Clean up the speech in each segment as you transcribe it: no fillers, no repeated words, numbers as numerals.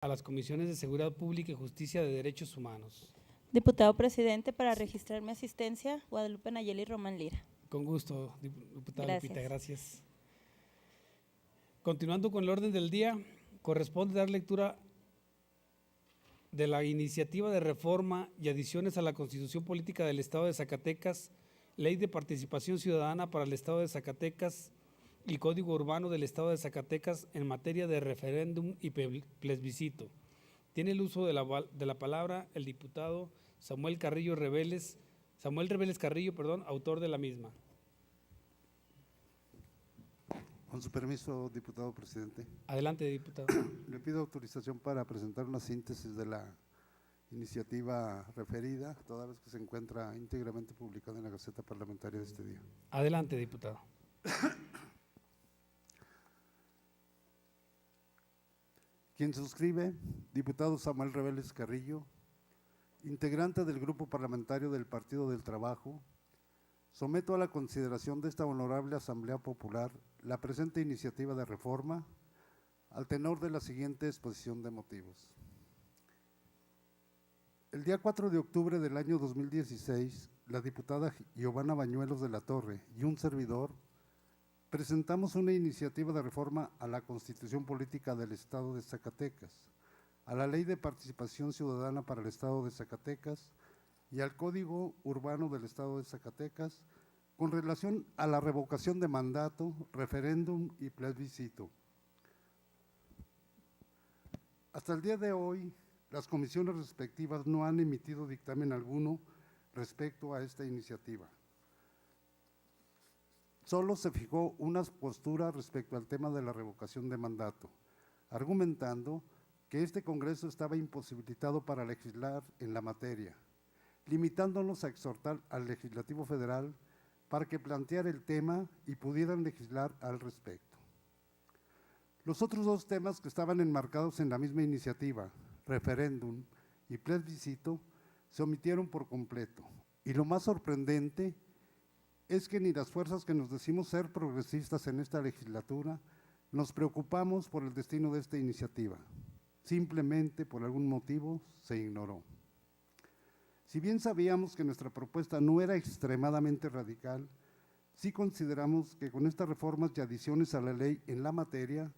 a las comisiones de Seguridad Pública y Justicia de Derechos Humanos. Diputado presidente, para registrar mi asistencia, Guadalupe Nayeli Román Lira. Con gusto, diputada Gracias. Lupita, gracias. Continuando con el orden del día, corresponde dar lectura de la iniciativa de reforma y adiciones a la Constitución Política del Estado de Zacatecas, Ley de Participación Ciudadana para el Estado de Zacatecas y Código Urbano del Estado de Zacatecas en materia de referéndum y plebiscito. Tiene el uso de la palabra el diputado Samuel Reveles Carrillo, autor de la misma. Con su permiso, diputado presidente. Adelante, diputado. Le pido autorización para presentar una síntesis de la iniciativa referida, toda vez que se encuentra íntegramente publicada en la Gaceta Parlamentaria de este día. Adelante, diputado. Quien suscribe, diputado Samuel Reveles Carrillo, integrante del Grupo Parlamentario del Partido del Trabajo. Someto a la consideración de esta honorable Asamblea Popular la presente iniciativa de reforma al tenor de la siguiente exposición de motivos. El día 4 de octubre del año 2016, la diputada Giovanna Bañuelos de la Torre y un servidor presentamos una iniciativa de reforma a la Constitución Política del Estado de Zacatecas, a la Ley de Participación Ciudadana para el Estado de Zacatecas y al Código Urbano del Estado de Zacatecas con relación a la revocación de mandato, referéndum y plebiscito. Hasta el día de hoy, las comisiones respectivas no han emitido dictamen alguno respecto a esta iniciativa. Solo se fijó una postura respecto al tema de la revocación de mandato, argumentando que este Congreso estaba imposibilitado para legislar en la materia, limitándonos a exhortar al Legislativo Federal para que planteara el tema y pudieran legislar al respecto. Los otros dos temas que estaban enmarcados en la misma iniciativa, referéndum y plebiscito, se omitieron por completo. Y lo más sorprendente es que ni las fuerzas que nos decimos ser progresistas en esta legislatura nos preocupamos por el destino de esta iniciativa. Simplemente, por algún motivo, se ignoró. Si bien sabíamos que nuestra propuesta no era extremadamente radical, sí consideramos que con estas reformas y adiciones a la ley en la materia,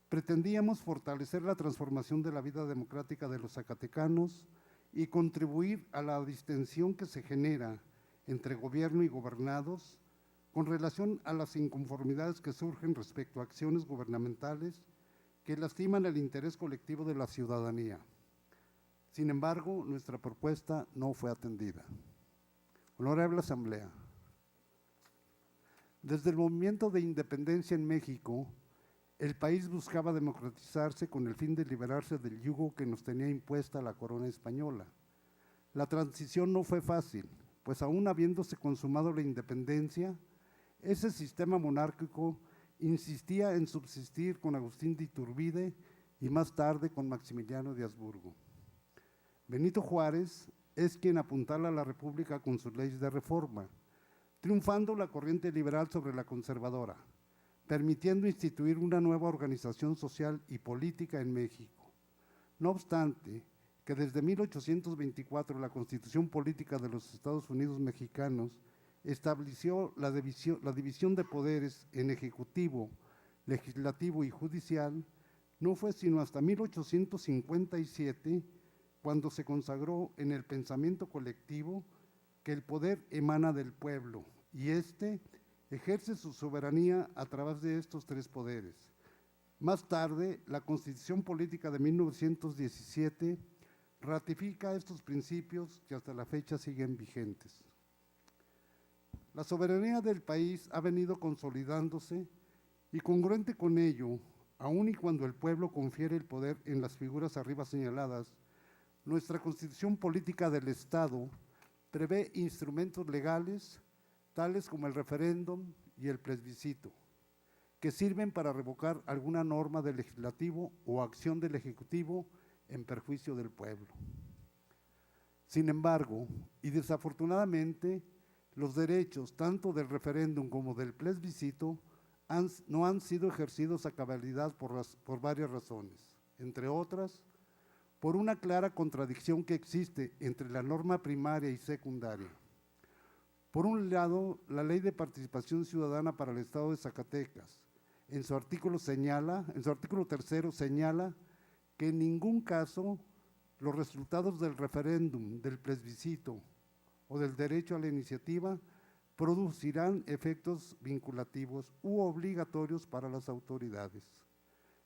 pretendíamos fortalecer la transformación de la vida democrática de los zacatecanos y contribuir a la distensión que se genera entre gobierno y gobernados con relación a las inconformidades que surgen respecto a acciones gubernamentales que lastiman el interés colectivo de la ciudadanía. Sin embargo, nuestra propuesta no fue atendida. Honorable Asamblea, desde el movimiento de independencia en México, el país buscaba democratizarse con el fin de liberarse del yugo que nos tenía impuesta la corona española. La transición no fue fácil, pues aún habiéndose consumado la independencia, ese sistema monárquico insistía en subsistir con Agustín de Iturbide y más tarde con Maximiliano de Habsburgo. Benito Juárez es quien apuntala a la República con sus leyes de reforma, triunfando la corriente liberal sobre la conservadora, permitiendo instituir una nueva organización social y política en México. No obstante, que desde 1824 la Constitución Política de los Estados Unidos Mexicanos estableció la división de poderes en ejecutivo, legislativo y judicial, no fue sino hasta 1857 cuando se consagró en el pensamiento colectivo que el poder emana del pueblo y éste ejerce su soberanía a través de estos tres poderes. Más tarde, la Constitución Política de 1917 ratifica estos principios que hasta la fecha siguen vigentes. La soberanía del país ha venido consolidándose y congruente con ello, aun y cuando el pueblo confiere el poder en las figuras arriba señaladas, nuestra Constitución Política del Estado prevé instrumentos legales tales como el referéndum y el plebiscito, que sirven para revocar alguna norma del legislativo o acción del ejecutivo en perjuicio del pueblo. Sin embargo, y desafortunadamente, los derechos tanto del referéndum como del plebiscito no han sido ejercidos a cabalidad por varias razones, entre otras, por una clara contradicción que existe entre la norma primaria y secundaria. Por un lado, la Ley de Participación Ciudadana para el Estado de Zacatecas, en su artículo tercero señala que en ningún caso los resultados del referéndum, del plebiscito o del derecho a la iniciativa producirán efectos vinculativos u obligatorios para las autoridades,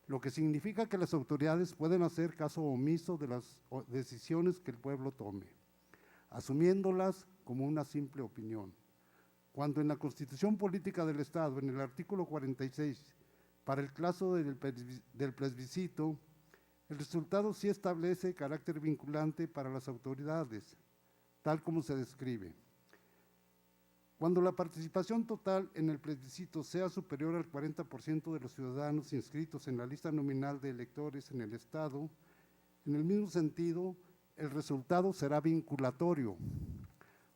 lo que significa que las autoridades pueden hacer caso omiso de las decisiones que el pueblo tome, asumiéndolas como una simple opinión. Cuando en la Constitución Política del Estado, en el artículo 46, para el caso del plebiscito, el resultado sí establece carácter vinculante para las autoridades, tal como se describe. Cuando la participación total en el plebiscito sea superior al 40% de los ciudadanos inscritos en la lista nominal de electores en el Estado, en el mismo sentido, el resultado será vinculatorio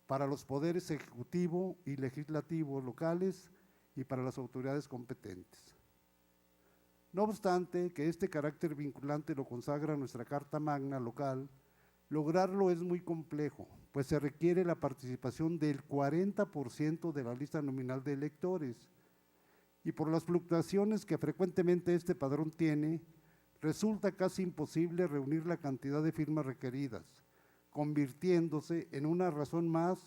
para los poderes ejecutivo y legislativo locales y para las autoridades competentes. No obstante que este carácter vinculante lo consagra nuestra Carta Magna local, lograrlo es muy complejo, pues se requiere la participación del 40% de la lista nominal de electores, y por las fluctuaciones que frecuentemente este padrón tiene, resulta casi imposible reunir la cantidad de firmas requeridas, convirtiéndose en una razón más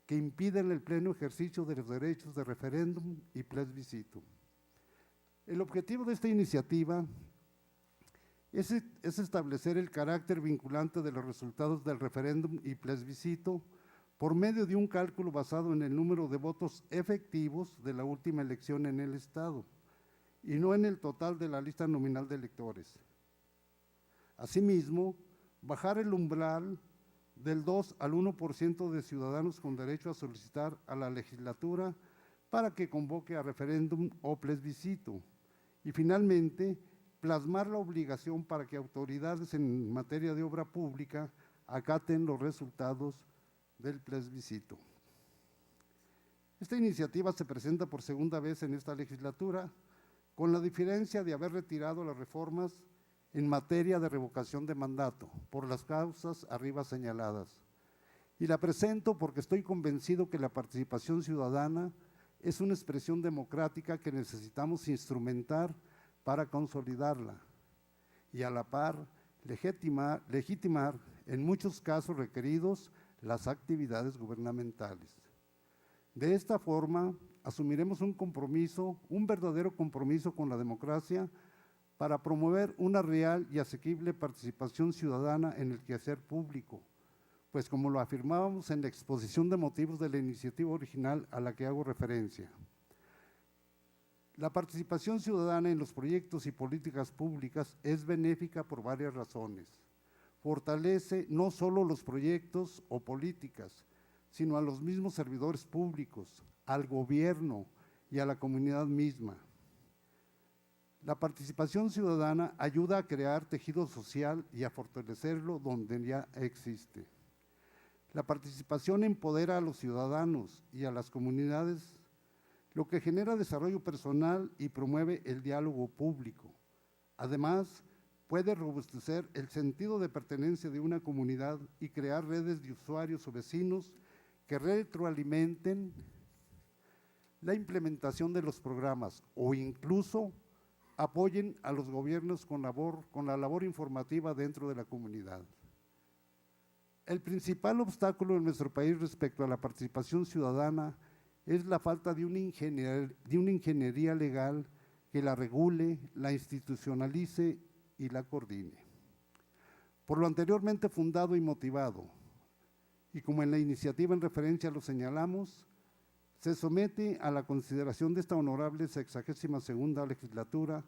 que impide el pleno ejercicio de los derechos de referéndum y plebiscito. El objetivo de esta iniciativa es establecer el carácter vinculante de los resultados del referéndum y plebiscito por medio de un cálculo basado en el número de votos efectivos de la última elección en el Estado y no en el total de la lista nominal de electores. Asimismo, bajar el umbral del 2 al 1% de ciudadanos con derecho a solicitar a la legislatura para que convoque a referéndum o plebiscito. Y finalmente, plasmar la obligación para que autoridades en materia de obra pública acaten los resultados del plebiscito. Esta iniciativa se presenta por segunda vez en esta legislatura, con la diferencia de haber retirado las reformas en materia de revocación de mandato, por las causas arriba señaladas. Y la presento porque estoy convencido que la participación ciudadana es una expresión democrática que necesitamos instrumentar para consolidarla y a la par legitimar en muchos casos requeridos las actividades gubernamentales. De esta forma, asumiremos un verdadero compromiso con la democracia para promover una real y asequible participación ciudadana en el quehacer público, pues como lo afirmábamos en la exposición de motivos de la iniciativa original a la que hago referencia, la participación ciudadana en los proyectos y políticas públicas es benéfica por varias razones. Fortalece no solo los proyectos o políticas, sino a los mismos servidores públicos, al gobierno y a la comunidad misma. La participación ciudadana ayuda a crear tejido social y a fortalecerlo donde ya existe. La participación empodera a los ciudadanos y a las comunidades, lo que genera desarrollo personal y promueve el diálogo público. Además, puede robustecer el sentido de pertenencia de una comunidad y crear redes de usuarios o vecinos que retroalimenten la implementación de los programas o incluso apoyen a los gobiernos con la labor informativa dentro de la comunidad. El principal obstáculo en nuestro país respecto a la participación ciudadana es la falta de una ingeniería legal que la regule, la institucionalice y la coordine. Por lo anteriormente fundado y motivado, y como en la iniciativa en referencia lo señalamos, se somete a la consideración de esta honorable 62ª legislatura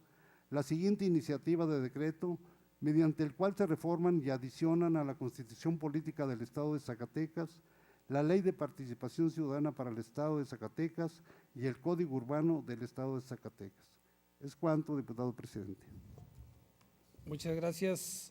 la siguiente iniciativa de decreto mediante el cual se reforman y adicionan a la Constitución Política del Estado de Zacatecas, la Ley de Participación Ciudadana para el Estado de Zacatecas y el Código Urbano del Estado de Zacatecas. Es cuanto, diputado presidente. Muchas gracias,